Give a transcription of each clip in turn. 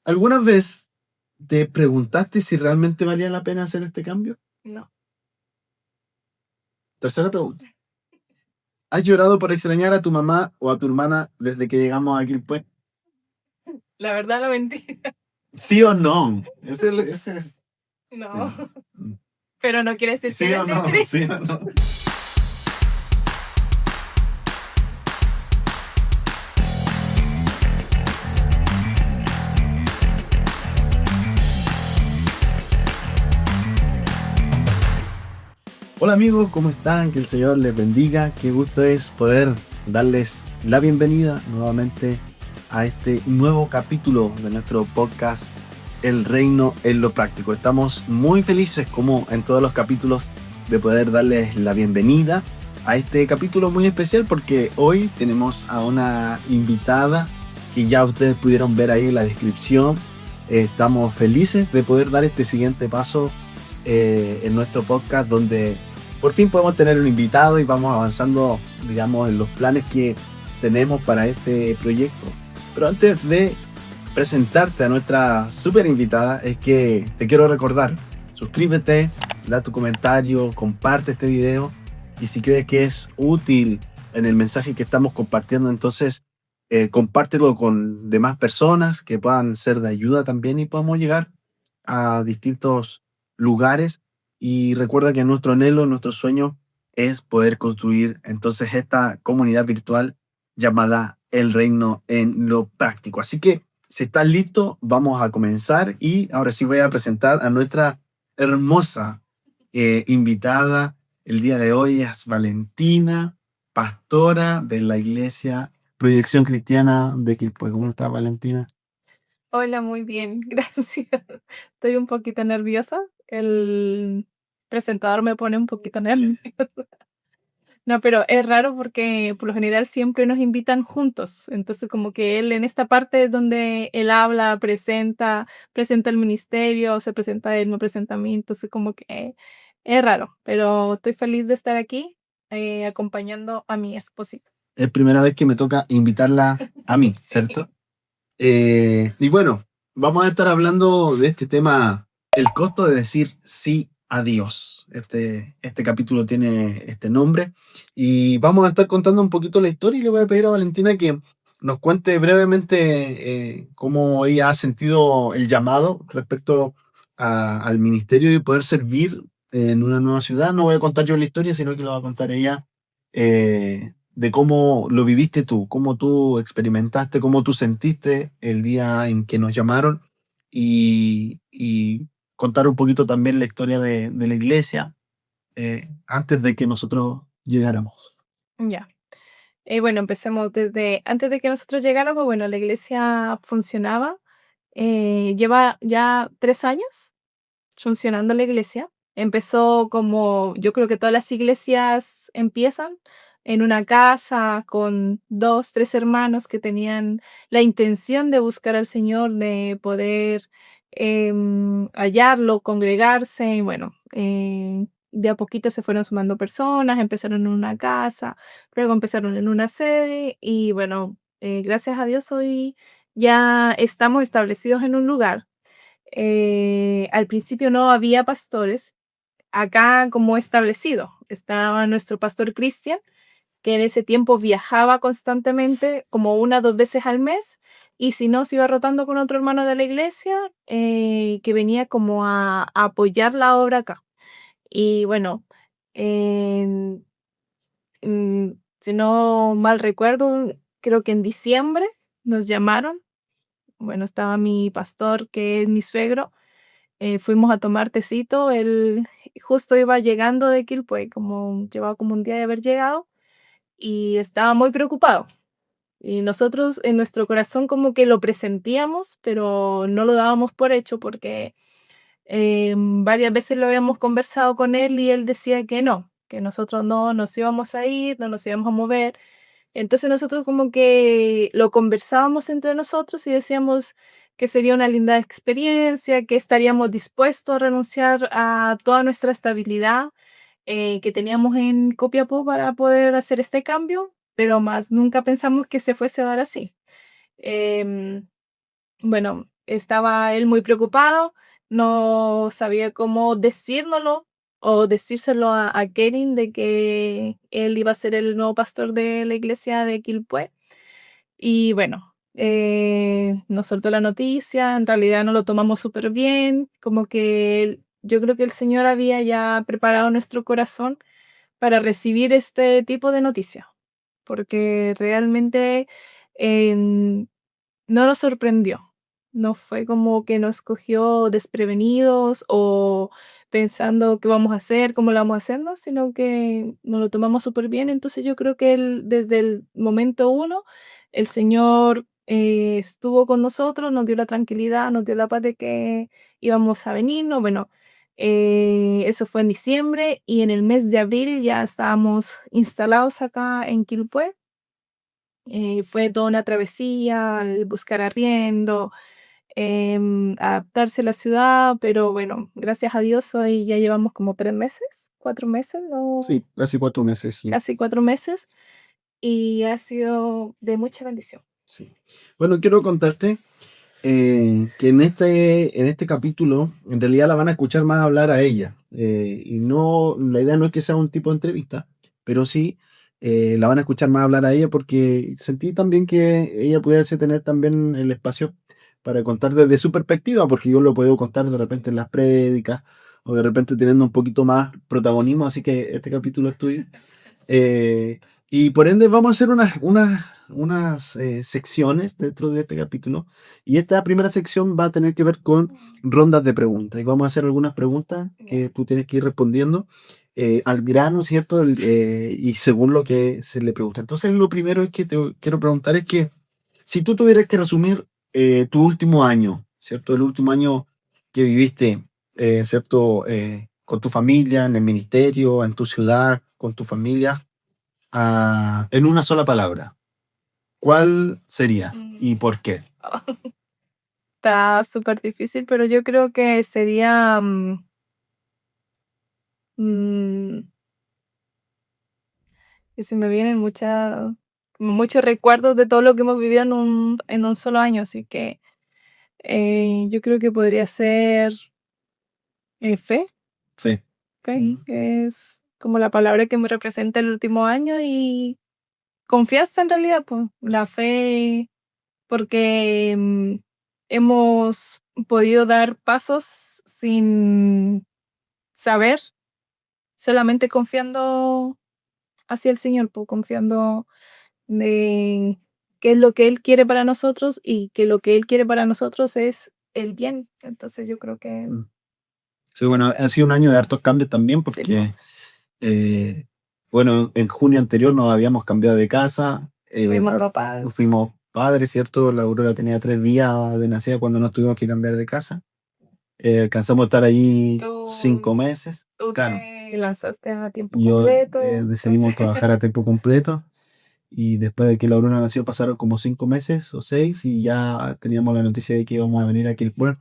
¿Alguna vez te preguntaste si realmente valía la pena hacer este cambio? No. Tercera pregunta. ¿Has llorado por extrañar a tu mamá o a tu hermana desde que llegamos a Quilpué? La verdad, la mentira. ¿Sí o no? Ese es No. el- Pero no quiere decir que ¿Sí no o esté no? triste. ¿Sí o no? Hola amigos, ¿cómo están? Que el Señor les bendiga. Qué gusto es poder darles la bienvenida nuevamente a este nuevo capítulo de nuestro podcast El Reino en lo Práctico. Estamos muy felices, como en todos los capítulos, de poder darles la bienvenida a este capítulo muy especial porque hoy tenemos a una invitada que ya ustedes pudieron ver ahí en la descripción. Estamos felices de poder dar este siguiente paso en nuestro podcast donde por fin podemos tener un invitado y vamos avanzando, digamos, en los planes que tenemos para este proyecto. Pero antes de presentarte a nuestra super invitada, es que te quiero recordar, suscríbete, da tu comentario, comparte este video y si crees que es útil en el mensaje que estamos compartiendo, entonces compártelo con demás personas que puedan ser de ayuda también y podamos llegar a distintos lugares. Y recuerda que nuestro anhelo, nuestro sueño es poder construir entonces esta comunidad virtual llamada El Reino en lo Práctico. Así que si estás listo, vamos a comenzar y ahora sí voy a presentar a nuestra hermosa invitada. El día de hoy es Valentina, pastora de la iglesia Proyección Cristiana de Quilpué. ¿Cómo estás, Valentina? Hola, muy bien, gracias. Estoy un poquito nerviosa. El presentador me pone un poquito nerviosa. No, pero es raro porque por lo general siempre nos invitan juntos. Entonces, como que él en esta parte es donde él habla, presenta el ministerio, se presenta él, me presenta a mí. Entonces, como que es raro, pero estoy feliz de estar aquí acompañando a mi esposo. Es primera vez que me toca invitarla a mí, Sí. ¿cierto? Y bueno, vamos a estar hablando de este tema, el costo de decir sí a Dios. Este capítulo tiene este nombre y vamos a estar contando un poquito la historia y le voy a pedir a Valentina que nos cuente brevemente cómo ella ha sentido el llamado respecto al ministerio y poder servir en una nueva ciudad. No voy a contar yo la historia, sino que lo va a contar ella de cómo lo viviste tú, cómo tú experimentaste, cómo tú sentiste el día en que nos llamaron y contar un poquito también la historia de la iglesia antes de que nosotros llegáramos. Ya. Bueno, empecemos desde antes de que nosotros llegáramos. Bueno, la iglesia funcionaba. Lleva ya 3 años funcionando la iglesia. Empezó como yo creo que todas las iglesias empiezan en una casa con dos, tres hermanos que tenían la intención de buscar al Señor, de poder hallarlo, congregarse. Y bueno, de a poquito se fueron sumando personas, empezaron en una casa, luego empezaron en una sede y bueno, gracias a Dios hoy ya estamos establecidos en un lugar. Al principio no había pastores acá como establecido. Estaba nuestro pastor Cristian, que en ese tiempo viajaba constantemente, como 1 o 2 veces al mes, y si no, se iba rotando con otro hermano de la iglesia que venía como a apoyar la obra acá. Y bueno, en- si no mal recuerdo, creo que en diciembre nos llamaron. Bueno, estaba mi pastor, que es mi suegro. Fuimos a tomar tecito. Él justo iba llegando de Quilpué, como llevaba como un día de haber llegado y estaba muy preocupado. Y nosotros en nuestro corazón como que lo presentíamos, pero no lo dábamos por hecho porque varias veces lo habíamos conversado con él y él decía que no, que nosotros no nos íbamos a ir, no nos íbamos a mover. Entonces nosotros como que lo conversábamos entre nosotros y decíamos que sería una linda experiencia, que estaríamos dispuestos a renunciar a toda nuestra estabilidad que teníamos en Copiapó para poder hacer este cambio, pero más nunca pensamos que se fuese a dar así. Em, bueno, estaba él muy preocupado, no sabía cómo decírnoslo o decírselo a Kevin de que él iba a ser el nuevo pastor de la iglesia de Quilpué. Y bueno, nos soltó la noticia, en realidad no lo tomamos súper bien, como que yo creo que el Señor había ya preparado nuestro corazón para recibir este tipo de noticias, porque realmente no nos sorprendió. No fue como que nos cogió desprevenidos o pensando qué vamos a hacer, cómo lo vamos a hacer, ¿no? Sino que nos lo tomamos súper bien. Entonces yo creo que desde el momento uno, el Señor estuvo con nosotros, nos dio la tranquilidad, nos dio la paz de que íbamos a venirnos. Bueno, eso fue en diciembre y en el mes de abril ya estábamos instalados acá en Quilpué. Fue toda una travesía, el buscar arriendo, adaptarse a la ciudad, pero bueno, gracias a Dios hoy ya llevamos como 3 meses, 4 meses, Sí, casi 4 meses, sí. casi 4 meses, y ha sido de mucha bendición. Sí. Bueno, quiero contarte que en este capítulo, en realidad la van a escuchar más hablar a ella. Y no, la idea no es que sea un tipo de entrevista, pero sí la van a escuchar más hablar a ella porque sentí también que ella pudiese tener también el espacio para contar desde su perspectiva, porque yo lo puedo contar de repente en las prédicas o de repente teniendo un poquito más protagonismo, así que este capítulo es tuyo. Eh, y por ende vamos a hacer unas secciones dentro de este capítulo. Y esta primera sección va a tener que ver con rondas de preguntas. Y vamos a hacer algunas preguntas que tú tienes que ir respondiendo al grano, ¿cierto? Y según lo que se le pregunta. Entonces, lo primero es que te quiero preguntar es que si tú tuvieras que resumir tu último año, ¿cierto? El último año que viviste, ¿cierto? Con tu familia, en el ministerio, en tu ciudad, con tu familia, en una sola palabra. ¿Cuál sería y por qué? Está súper difícil, pero yo creo que sería, mm, que se me vienen muchos recuerdos de todo lo que hemos vivido en un solo año, así que yo creo que podría ser fe. Fe. ¿Ok? Que es como la palabra que me representa el último año y confianza en realidad, pues, la fe, porque hemos podido dar pasos sin saber, solamente confiando hacia el Señor, pues, confiando en qué es lo que Él quiere para nosotros y que lo que Él quiere para nosotros es el bien. Entonces yo creo que Mm. Sí, bueno, ha sido un año de hartos cambios también sí, porque, eh, bueno, en junio anterior nos habíamos cambiado de casa, fuimos papás. fuimos padres, ¿cierto? La Aurora tenía 3 días de nacida cuando nos tuvimos que cambiar de casa. Alcanzamos a estar ahí Tú 5 meses. tú Claro, te lanzaste a tiempo yo completo, decidimos entonces trabajar a tiempo completo. Y después de que la Aurora nació pasaron como 5 meses o 6 y ya teníamos la noticia de que íbamos a venir aquí al pueblo.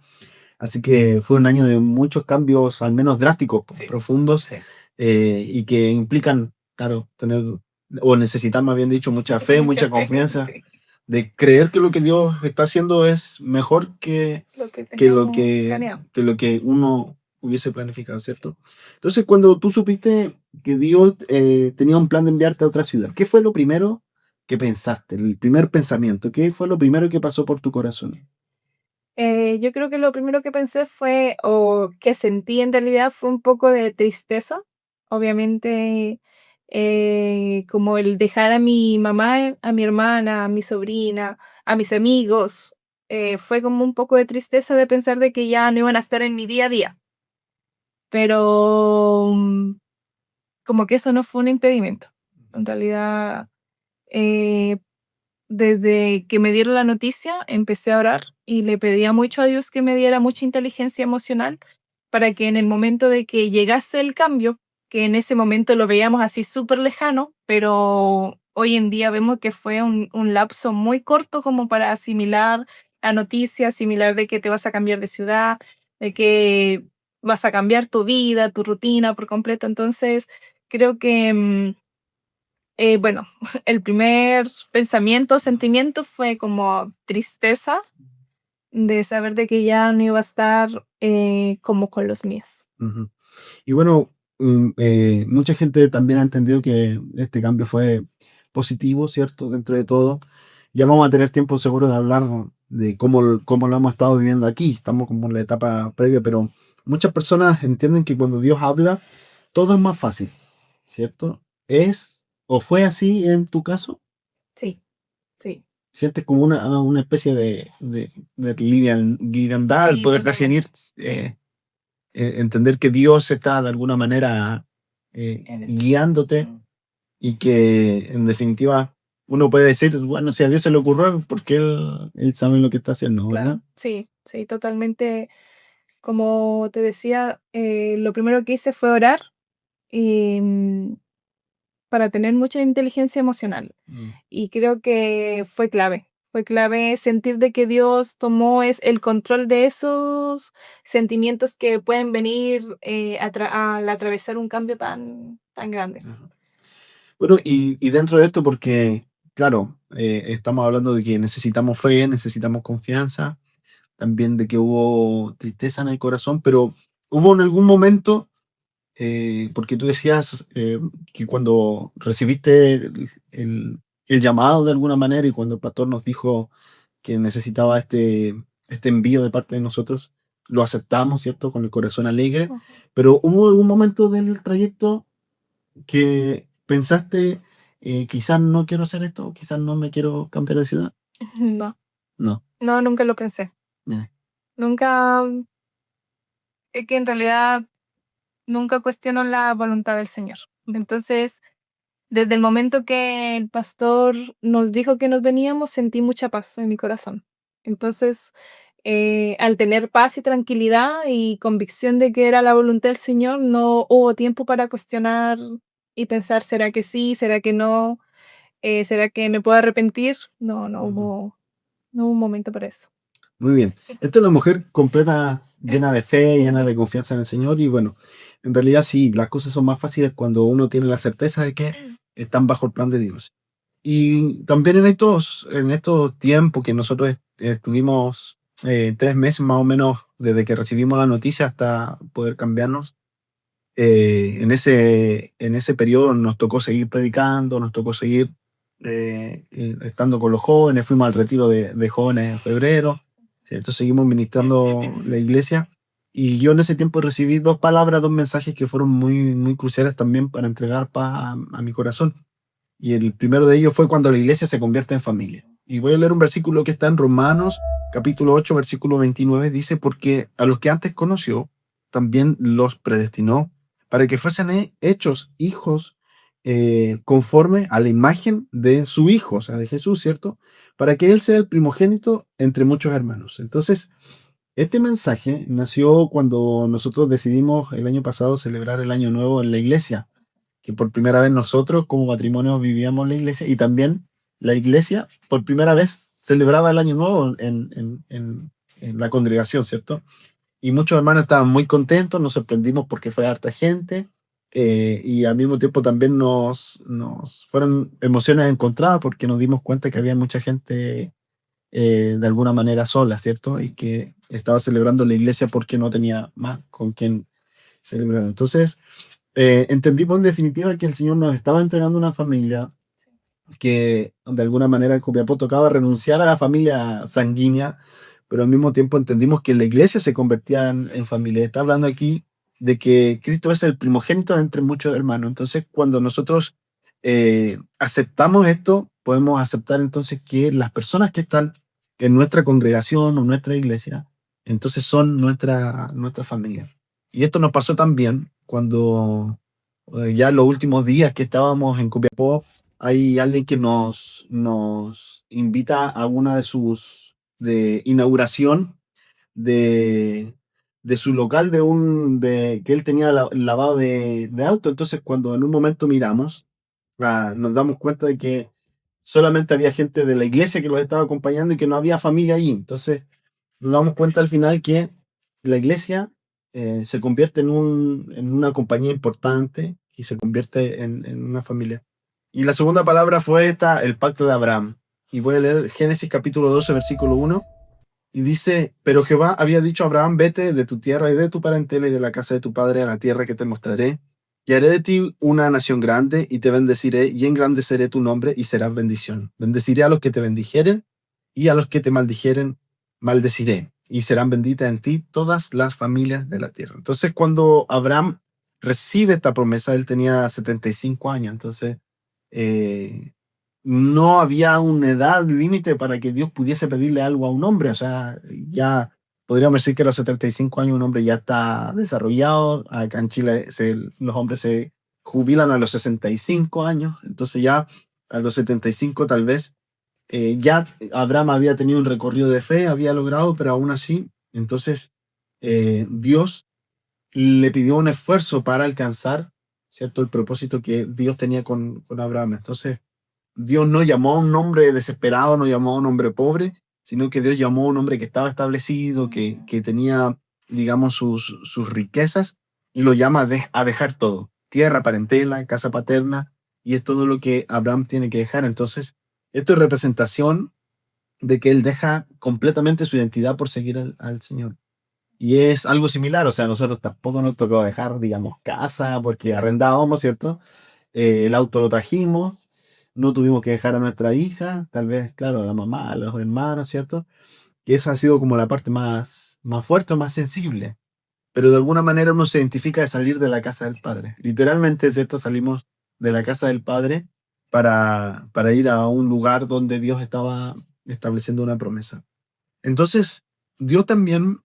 Así que fue un año de muchos cambios, al menos drásticos, sí, profundos, sí. y que implican, claro, tener o necesitar, más bien dicho, mucha fe, mucha Mucha fe, confianza, sí, de creer que lo que Dios está haciendo es mejor lo que que lo teníamos planeado. que lo que uno hubiese planificado, ¿cierto? Entonces, cuando tú supiste que Dios tenía un plan de enviarte a otra ciudad, ¿qué fue lo primero que pensaste? El primer pensamiento, ¿qué fue lo primero que pasó por tu corazón? Yo creo que lo primero que pensé fue, o que sentí en realidad, fue un poco de tristeza. Obviamente, como el dejar a mi mamá, a mi hermana, a mi sobrina, a mis amigos, fue como un poco de tristeza de pensar de que ya no iban a estar en mi día a día. Pero, como que eso no fue un impedimento. En realidad, eh, desde que me dieron la noticia, empecé a orar y le pedía mucho a Dios que me diera mucha inteligencia emocional para que en el momento de que llegase el cambio, que en ese momento lo veíamos así súper lejano, pero hoy en día vemos que fue un lapso muy corto como para asimilar la noticia, asimilar de que te vas a cambiar de ciudad, de que vas a cambiar tu vida, tu rutina por completo. Entonces, creo que bueno, el primer pensamiento, sentimiento fue como tristeza de saber de que ya no iba a estar, como con los míos. Ujú. Y bueno, mucha gente también ha entendido que este cambio fue positivo, ¿cierto? Dentro de todo. Ya vamos a tener tiempo seguro de hablar de cómo lo hemos estado viviendo aquí. Estamos como en la etapa previa, pero muchas personas entienden que cuando Dios habla, todo es más fácil, ¿cierto? ¿Es o fue así en tu caso? Sí, sí. ¿Sientes como una especie de liviandad al Sí, poder recibir, totalmente. Sí. entender que Dios está de alguna manera guiándote y que en definitiva uno puede decir, bueno, si a Dios se le ocurrió, porque él sabe lo que está haciendo, ¿verdad? Claro. Sí, sí, totalmente. Como te decía, lo primero que hice fue orar, em, para tener mucha inteligencia emocional. Mm, Y creo que fue clave. Fue clave sentir de que Dios tomó el control de esos sentimientos que pueden venir, al atravesar un cambio tan grande. ajá. Bueno, y dentro de esto, porque, claro, estamos hablando de que necesitamos fe, necesitamos confianza, también de que hubo tristeza en el corazón, pero hubo en algún momento, porque tú decías que cuando recibiste el llamado de alguna manera y cuando el pastor nos dijo que necesitaba este envío de parte de nosotros, lo aceptamos, ¿cierto? Con el corazón alegre, Ujú. pero hubo algún momento del trayecto que pensaste, quizás no quiero hacer esto, quizás no me quiero cambiar de ciudad. No, No. no, nunca lo pensé. Ya. Nunca, es que en realidad nunca cuestiono la voluntad del Señor. Entonces, desde el momento que el pastor nos dijo que nos veníamos, sentí mucha paz en mi corazón. Entonces, al tener paz y tranquilidad y convicción de que era la voluntad del Señor, no hubo tiempo para cuestionar y pensar, ¿será que sí? ¿Será que no? ¿Será que me puedo arrepentir? No, Ujú. no hubo un momento para eso. Muy bien. Esta es una mujer completa, llena de fe, llena de confianza en el Señor. Y bueno, en realidad sí, las cosas son más fáciles cuando uno tiene la certeza de que están bajo el plan de Dios. Y también en estos tiempos que nosotros estuvimos 3 meses más o menos desde que recibimos la noticia hasta poder cambiarnos, en ese periodo nos tocó seguir predicando, nos tocó seguir estando con los jóvenes, fuimos al retiro de jóvenes en febrero, ¿cierto? Seguimos ministrando la iglesia y yo en ese tiempo recibí dos palabras, dos mensajes que fueron muy, muy cruciales también para entregar paz a mi corazón. Y el primero de ellos fue cuando la iglesia se convierte en familia. Y voy a leer un versículo que está en Romanos, capítulo 8 versículo 29 dice, porque a los que antes conoció, también los predestinó para que fuesen hechos hijos conforme a la imagen de su Hijo, o sea, de Jesús, ¿cierto? Para que Él sea el primogénito entre muchos hermanos. Entonces, este mensaje nació cuando nosotros decidimos el año pasado celebrar el Año Nuevo en la iglesia, que por primera vez nosotros como matrimonio vivíamos la iglesia y también la iglesia por primera vez celebraba el Año Nuevo en la congregación, ¿cierto? Y muchos hermanos estaban muy contentos, nos sorprendimos porque fue harta gente y al mismo tiempo también nos fueron emociones encontradas porque nos dimos cuenta que había mucha gente de alguna manera sola, ¿cierto? Y que estaba celebrando la iglesia porque no tenía más con quien celebrar. Entonces, entendimos en definitiva que el Señor nos estaba entregando una familia que de alguna manera en Copiapó tocaba renunciar a la familia sanguínea, pero al mismo tiempo entendimos que la iglesia se convertía en familia. Está hablando aquí de que Cristo es el primogénito de entre muchos hermanos. Entonces, cuando nosotros aceptamos esto, podemos aceptar entonces que las personas que están en nuestra congregación o nuestra iglesia, entonces son nuestra familia. Y esto nos pasó también cuando ya en los últimos días que estábamos en Copiapó, hay alguien que nos invita a una de inauguración de su local que él tenía lavado de auto. Entonces, cuando en un momento miramos, nos damos cuenta de que solamente había gente de la iglesia que los estaba acompañando y que no había familia allí. Entonces, nos damos cuenta al final que la iglesia se convierte en una compañía importante y se convierte en una familia. Y la segunda palabra fue el pacto de Abraham. Y voy a leer Génesis capítulo 12, versículo 1. Y dice, pero Jehová había dicho a Abraham, vete de tu tierra y de tu parentela y de la casa de tu padre a la tierra que te mostraré. Y haré de ti una nación grande y te bendeciré y engrandeceré tu nombre y serás bendición. Bendeciré a los que te bendijeren y a los que te maldijeren, maldeciré. Y serán benditas en ti todas las familias de la tierra. Entonces, cuando Abraham recibe esta promesa, él tenía 75 años. Entonces, eh, no había una edad límite para que Dios pudiese pedirle algo a un hombre. O sea, ya podríamos decir que a los 75 años un hombre ya está desarrollado. Acá en Chile los hombres se jubilan a los 65 años. Entonces ya a los 75 tal vez ya Abraham había tenido un recorrido de fe, había logrado, pero aún así, entonces Dios le pidió un esfuerzo para alcanzar, ¿cierto? El propósito que Dios tenía con Abraham. Entonces, Dios no llamó a un hombre desesperado, no llamó a un hombre pobre, sino que Dios llamó a un hombre que estaba establecido, que tenía, digamos, sus riquezas, y lo llama a dejar todo, tierra, parentela, casa paterna, y es todo lo que Abraham tiene que dejar. Entonces, esto es representación de que él deja completamente su identidad por seguir al Señor. Y es algo similar, o sea, nosotros tampoco nos tocó dejar, digamos, casa porque arrendábamos, ¿cierto? El auto lo trajimos, no tuvimos que dejar a nuestra hija, tal vez, claro, a la mamá, a los hermanos, ¿cierto? Que esa ha sido como la parte más fuerte, más sensible. Pero de alguna manera uno se identifica de salir de la casa del padre. Literalmente, ¿cierto? Salimos de la casa del padre para ir a un lugar donde Dios estaba estableciendo una promesa. Entonces, Dios también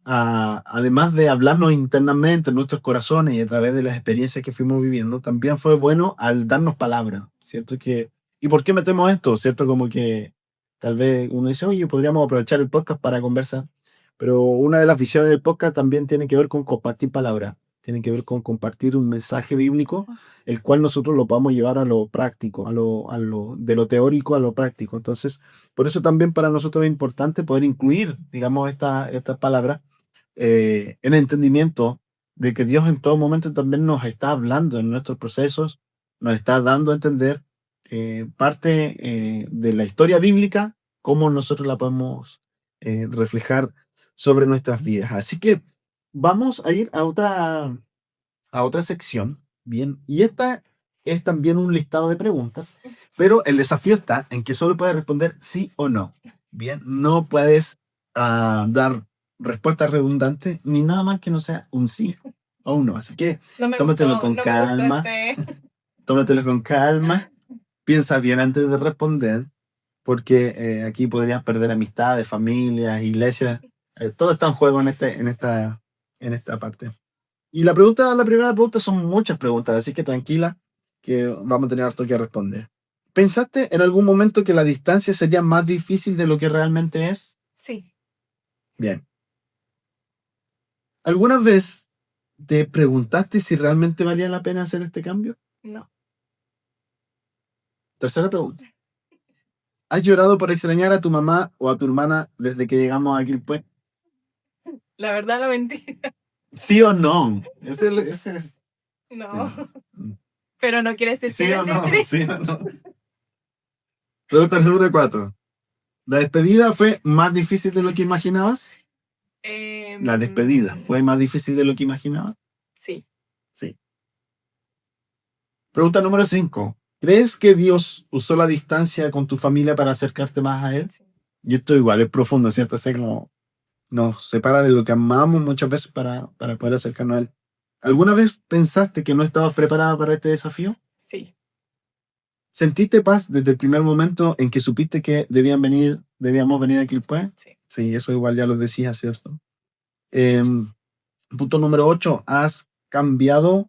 además de hablarnos internamente en nuestros corazones y a través de las experiencias que fuimos viviendo, también fue bueno al darnos palabras, ¿cierto? ¿Y por qué metemos esto? ¿Cierto? Como que tal vez uno dice, oye, podríamos aprovechar el podcast para conversar, pero una de las visiones del podcast también tiene que ver con compartir palabras, tiene que ver con compartir un mensaje bíblico, el cual nosotros lo podamos llevar a lo práctico, de lo teórico a lo práctico. Entonces, por eso también para nosotros es importante poder incluir, digamos, estas palabras el entendimiento de que Dios en todo momento también nos está hablando en nuestros procesos, nos está dando a entender parte de la historia bíblica, cómo nosotros la podemos reflejar sobre nuestras vidas. Así que vamos a ir a otra sección, bien, y esta es también un listado de preguntas, pero el desafío está en que solo puedes responder sí o no. Bien, no puedes dar respuestas redundantes ni nada más que no sea un sí o un no. Así que No me tómatelo gustó, con no me gustó calma, tómatelo con calma, piensa bien antes de responder, porque aquí podrías perder amistades, familias, iglesias, todo está en juego en esta parte. Y la primera pregunta son muchas preguntas, así que tranquila, que vamos a tener harto que responder. ¿Pensaste en algún momento que la distancia sería más difícil de lo que realmente es? Sí, Bien. ¿Alguna vez te preguntaste si realmente valía la pena hacer este cambio? no. Tercera pregunta. ¿Has llorado por extrañar a tu mamá o a tu hermana desde que llegamos a Quilpué? La verdad, la mentira. ¿Sí o no? Ese No. sí. Pero no quiere decir que ¿Sí no o esté no? triste. ¿Sí o no? Pregunta número 4. ¿La despedida fue más difícil de lo que imaginabas? La despedida fue más difícil de lo que imaginabas. Sí. Sí. Pregunta número 5. ¿Crees que Dios usó la distancia con tu familia para acercarte más a Él? Sí. Y esto igual es profundo, ¿cierto? Sé como nos separa de lo que amamos muchas veces para poder acercarnos a Él. ¿Alguna vez pensaste que no estabas preparada para este desafío? Sí. ¿Sentiste paz desde el primer momento en que supiste que debíamos venir aquí pues? Sí. Sí, eso igual ya lo decías, ¿cierto? Em, Punto número 8. ¿Has cambiado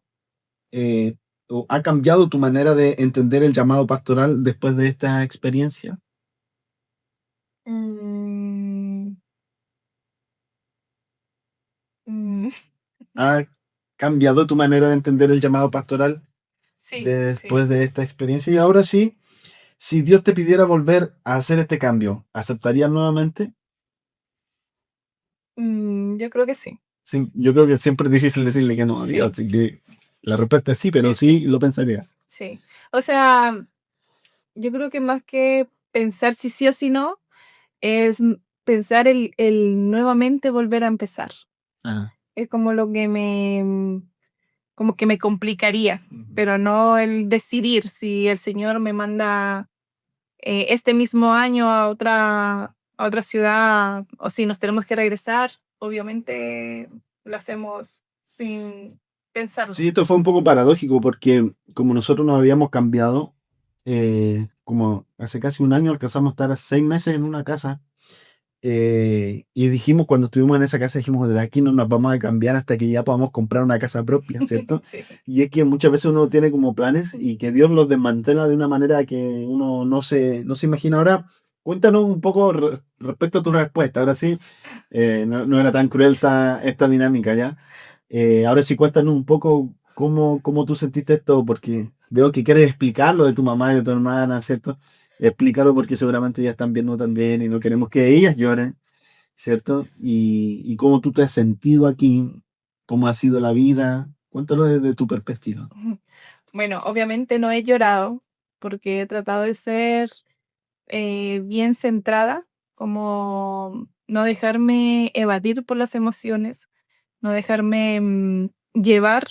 o ha cambiado tu manera de entender el llamado pastoral después de esta experiencia? Mm, mm, ¿Ha cambiado tu manera de entender el llamado pastoral sí, sí. después de esta experiencia? Y ahora sí, si Dios te pidiera volver a hacer este cambio, ¿aceptarías nuevamente? Yo creo que sí. Sí, yo creo que siempre es difícil decirle que no a Dios, Sí, así que la respuesta es sí, pero sí, sí. sí lo pensaría. Sí. O sea, yo creo que más que pensar si sí o si no, es pensar el nuevamente volver a empezar. Ah, Es como lo que como que me complicaría, ujú. pero no el decidir si el Señor me manda, este mismo año a otra ciudad, o si nos tenemos que regresar, obviamente lo hacemos sin pensarlo. Sí, esto fue un poco paradójico porque como nosotros nos habíamos cambiado, como hace casi un año alcanzamos a estar 6 meses en una casa. Y dijimos, cuando estuvimos en esa casa, dijimos, desde aquí no nos vamos a cambiar hasta que ya podamos comprar una casa propia, ¿cierto? Sí. Y es que muchas veces uno tiene como planes y que Dios los desmantela de una manera que uno no se imagina. Ahora, cuéntanos un poco respecto a tu respuesta. Ahora sí, no era tan cruel esta dinámica, ¿ya? Ahora sí, cuéntanos un poco cómo tú sentiste esto, porque veo que quieres explicarlo de tu mamá y de tu hermana, ¿cierto? Explícalo porque seguramente ya están viendo también y no queremos que ellas lloren, ¿cierto? Y cómo tú te has sentido aquí, cómo ha sido la vida. Cuéntalo desde tu perspectiva. Ujú. Bueno, obviamente no he llorado porque he tratado de ser bien centrada, como no dejarme evadir por las emociones, no dejarme llevar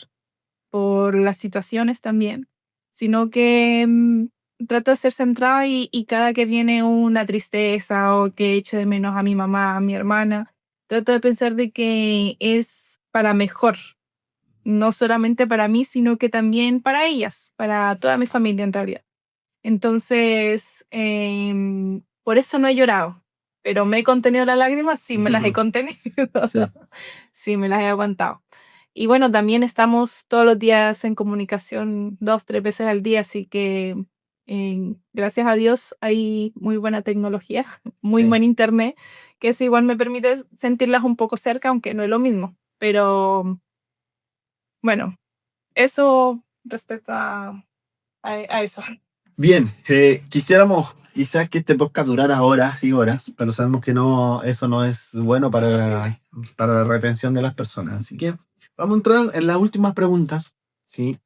por las situaciones también, sino que trato de ser centrada y cada que viene una tristeza o que echo de menos a mi mamá, a mi hermana, trato de pensar de que es para mejor, no solamente para mí, sino que también para ellas, para toda mi familia en realidad. Entonces, por eso no he llorado, pero me he contenido las lágrimas, sí me las he contenido, Sí, sí me las he aguantado. Y bueno, también estamos todos los días en comunicación 2 3 veces al día, así que, gracias a Dios hay muy buena tecnología, muy sí. buen internet, que eso igual me permite sentirlas un poco cerca, aunque no es lo mismo. Pero bueno, eso respecto a eso. Bien, quisiéramos quizás que este podcast durara horas y horas, pero sabemos que no, eso no es bueno Imposible. para la retención de las personas. Así que vamos a entrar en las últimas preguntas, ¿sí?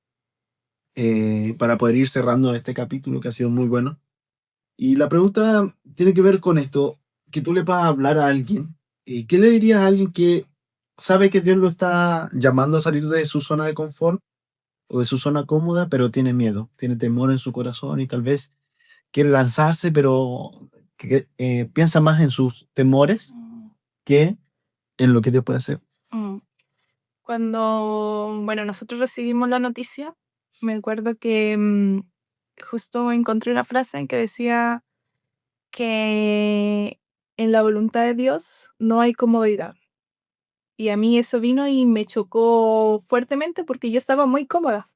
Para poder ir cerrando este capítulo que ha sido muy bueno. Y la pregunta tiene que ver con esto, que tú le puedas hablar a alguien. ¿Qué le dirías a alguien que sabe que Dios lo está llamando a salir de su zona de confort o de su zona cómoda, pero tiene miedo, tiene temor en su corazón y tal vez quiere lanzarse, pero que, piensa más en sus temores Mm, que en lo que Dios puede hacer? mm. Cuando, bueno, nosotros recibimos la noticia, me acuerdo que, justo encontré una frase en que decía que en la voluntad de Dios no hay comodidad. Y a mí eso vino y me chocó fuertemente porque yo estaba muy cómoda.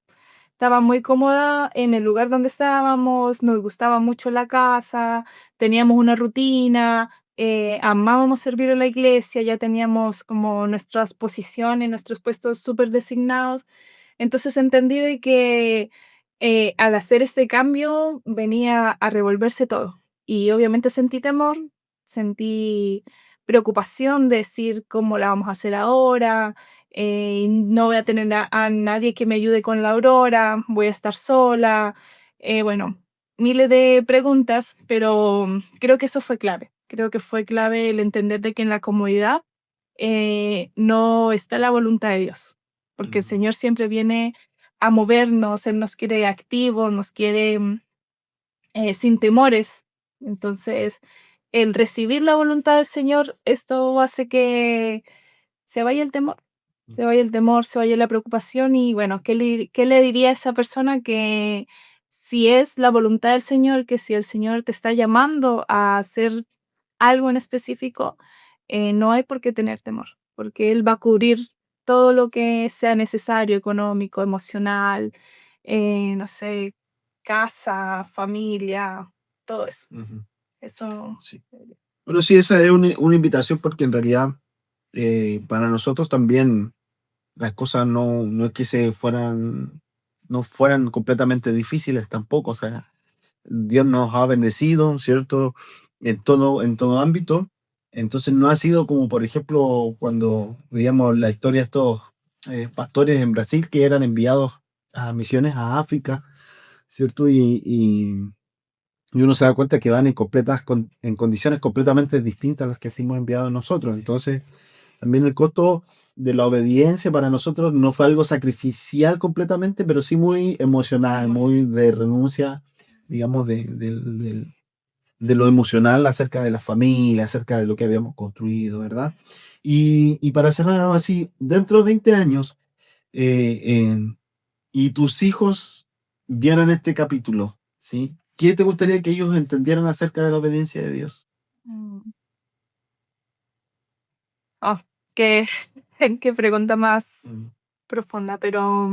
Estaba muy cómoda en el lugar donde estábamos, nos gustaba mucho la casa, teníamos una rutina, amábamos servir en la iglesia, ya teníamos como nuestras posiciones, nuestros puestos súper designados. Entonces entendí de que al hacer este cambio venía a revolverse todo. Y obviamente sentí temor, sentí preocupación de decir cómo la vamos a hacer ahora, no voy a tener a nadie que me ayude con la aurora, voy a estar sola, bueno, miles de preguntas, pero creo que eso fue clave. Creo que fue clave el entender de que en la comodidad no está la voluntad de Dios, porque el Ujú, Señor siempre viene a movernos, Él nos quiere activos, nos quiere sin temores. Entonces, el recibir la voluntad del Señor, esto hace que se vaya el temor, se vaya el temor, se vaya la preocupación y bueno, qué le diría a esa persona que si es la voluntad del Señor, que si el Señor te está llamando a hacer algo en específico, no hay por qué tener temor, porque Él va a cubrir todo lo que sea necesario, económico, emocional, no sé, casa, familia, todo eso. ujú, Eso. sí. Bueno, sí, esa es una invitación porque en realidad para nosotros también las cosas no es que no fueran completamente difíciles tampoco. O sea, Dios nos ha bendecido, ¿cierto? En todo ámbito. Entonces no ha sido como, por ejemplo, cuando veíamos la historia de estos pastores en Brasil que eran enviados a misiones a África, ¿cierto? y uno se da cuenta que van en condiciones completamente distintas a las que fuimos enviados nosotros. Entonces, también el costo de la obediencia para nosotros no fue algo sacrificial completamente, pero sí muy emocional, muy de renuncia, digamos, de lo emocional acerca de la familia, acerca de lo que habíamos construido, ¿verdad? Y para cerrar ahora sí, dentro de 20 años, y tus hijos vieran este capítulo, ¿sí? ¿Qué te gustaría que ellos entendieran acerca de la obediencia de Dios? Mm. Oh, qué qué pregunta más Mm, profunda, pero,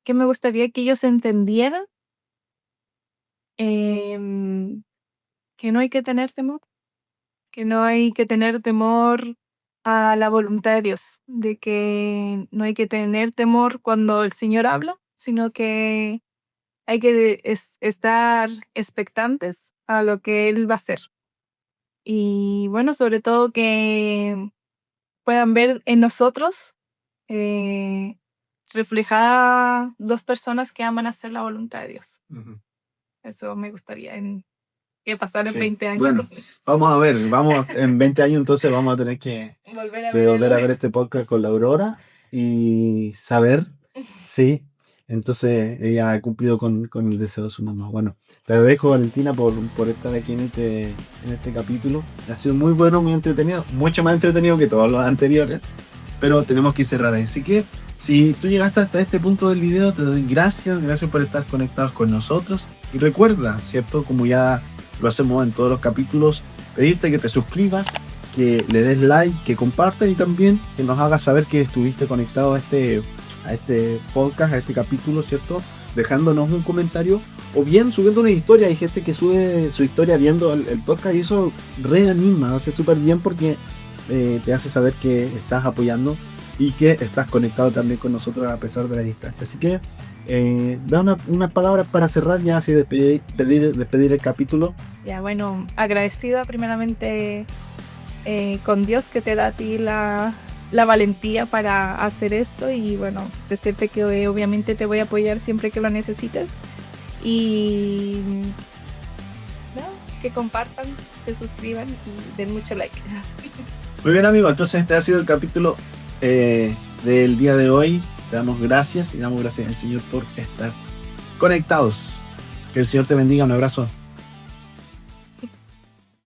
¿qué me gustaría que ellos entendieran? Em, que no hay que tener temor, que no hay que tener temor a la voluntad de Dios, de que no hay que tener temor cuando el Señor habla, sino que hay que estar expectantes a lo que Él va a hacer. Y bueno, sobre todo que puedan ver en nosotros eh, reflejada 2 personas que aman hacer la voluntad de Dios. ujú. Eso me gustaría que pasara en Sí. 20 años. Bueno, vamos a ver, vamos, en 20 años entonces vamos a tener Volver a que volver a ver ver. este podcast con la Aurora y saber, sí, entonces ella ha cumplido con el deseo de su mamá. Bueno, te dejo Valentina por estar aquí en este capítulo. Ha sido muy bueno, muy entretenido, mucho más entretenido que todos los anteriores, pero tenemos que cerrar ahí. Así que si tú llegaste hasta este punto del video, te doy gracias, gracias por estar conectados con nosotros. Y recuerda, ¿cierto? Como ya lo hacemos en todos los capítulos, pedirte que te suscribas, que le des like, que compartas y también que nos hagas saber que estuviste conectado a este podcast, a este capítulo, ¿cierto? Dejándonos un comentario o bien subiendo una historia. Hay gente que sube su historia viendo el podcast y eso reanima, hace súper bien porque te hace saber que estás apoyando y que estás conectado también con nosotros a pesar de la distancia. Así que da unas palabras para cerrar ya, así despedir el capítulo. Ya, bueno, agradecida primeramente con Dios que te da a ti la valentía para hacer esto y bueno, decirte que obviamente te voy a apoyar siempre que lo necesites y nada, que compartan, se suscriban y den mucho like. Muy bien, amigo, entonces este ha sido el capítulo del día de hoy. Te damos gracias y damos gracias al Señor por estar conectados. Que el Señor te bendiga. Un abrazo.